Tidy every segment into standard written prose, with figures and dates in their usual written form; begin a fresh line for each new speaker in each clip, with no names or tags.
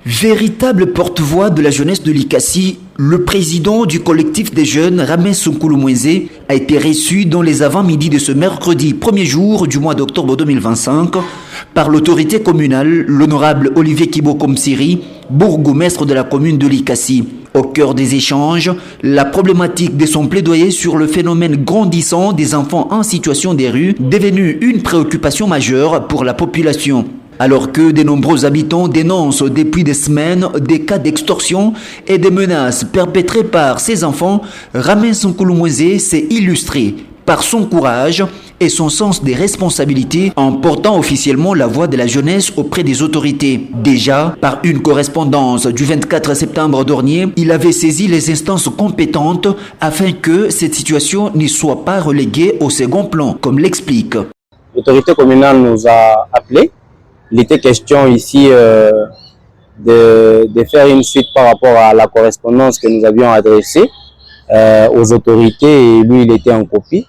Véritable porte-voix de la jeunesse de l'ICASI, le président du collectif des jeunes, Ramé Sonkouloumouenzé, a été reçu dans les avant-midi de ce mercredi 1er jour du mois d'octobre 2025 par l'autorité communale, l'honorable Olivier Kibokomsiri, bourgmestre de la commune de l'ICASI. Au cœur des échanges, la problématique de son plaidoyer sur le phénomène grandissant des enfants en situation des rues, devenue une préoccupation majeure pour la population. Alors que de nombreux habitants dénoncent depuis des semaines des cas d'extorsion et des menaces perpétrées par ces enfants, Ramé Sonkouloumouenzé s'est illustré par son courage et son sens des responsabilités en portant officiellement la voix de la jeunesse auprès des autorités. Déjà, par une correspondance du 24 septembre dernier, il avait saisi les instances compétentes afin que cette situation ne soit pas reléguée au second plan, comme l'explique.
L'autorité communale nous a appelés. Il était question ici de faire une suite par rapport à la correspondance que nous avions adressée aux autorités et lui il était en copie.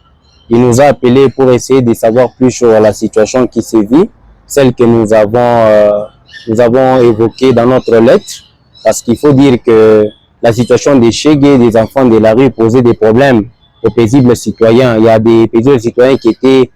Il nous a appelés pour essayer de savoir plus sur la situation qui sévit, celle que nous avons évoquée dans notre lettre, parce qu'il faut dire que la situation des chégués, des enfants de la rue posait des problèmes aux paisibles citoyens. Il y a des paisibles citoyens qui étaient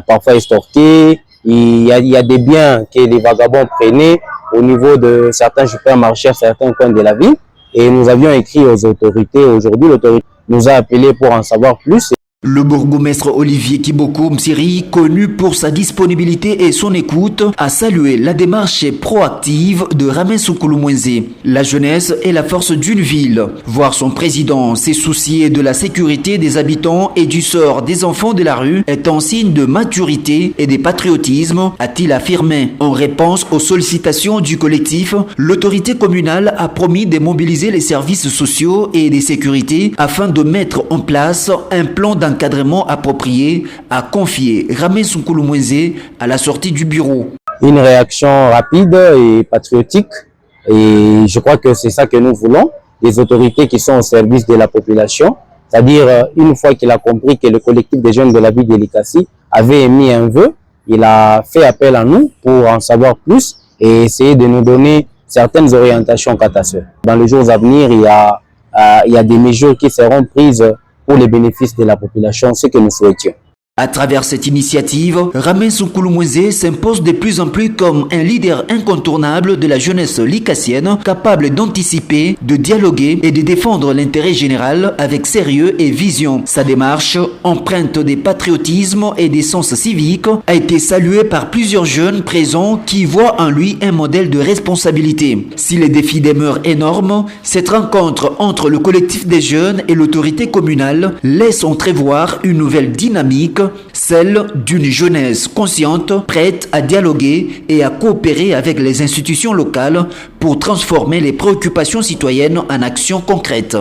parfois extorqués. Il y a des biens que les vagabonds prenaient au niveau de certains supermarchés à certains coins de la ville. Et nous avions écrit aux autorités. Aujourd'hui, l'autorité nous a appelés pour en savoir plus.
Le bourgmestre Olivier Kibokomsiri, connu pour sa disponibilité et son écoute, a salué la démarche proactive de Ramé Sonkouloumouenzé. La jeunesse est la force d'une ville. Voir son président s'est soucié de la sécurité des habitants et du sort des enfants de la rue est un signe de maturité et de patriotisme, a-t-il affirmé. En réponse aux sollicitations du collectif, l'autorité communale a promis de mobiliser les services sociaux et de sécurité afin de mettre en place un plan d'encadrement approprié, a confié Ramé Sonkouloumouenzé à la sortie du bureau.
Une réaction rapide et patriotique, et je crois que c'est ça que nous voulons, des autorités qui sont au service de la population, c'est-à-dire une fois qu'il a compris que le collectif des jeunes de la ville de l'ICASI avait émis un vœu, il a fait appel à nous pour en savoir plus et essayer de nous donner certaines orientations quant à cela. Dans les jours à venir, il y a des mesures qui seront prises pour les bénéfices de la population, ce que nous souhaitions.
À travers cette initiative, Ramé Sonkouloumouenzé s'impose de plus en plus comme un leader incontournable de la jeunesse licassienne, capable d'anticiper, de dialoguer et de défendre l'intérêt général avec sérieux et vision. Sa démarche, empreinte de patriotisme et d'essence civique, a été saluée par plusieurs jeunes présents qui voient en lui un modèle de responsabilité. Si les défis demeurent énormes, cette rencontre entre le collectif des jeunes et l'autorité communale laisse entrevoir une nouvelle dynamique, celle d'une jeunesse consciente, prête à dialoguer et à coopérer avec les institutions locales pour transformer les préoccupations citoyennes en actions concrètes.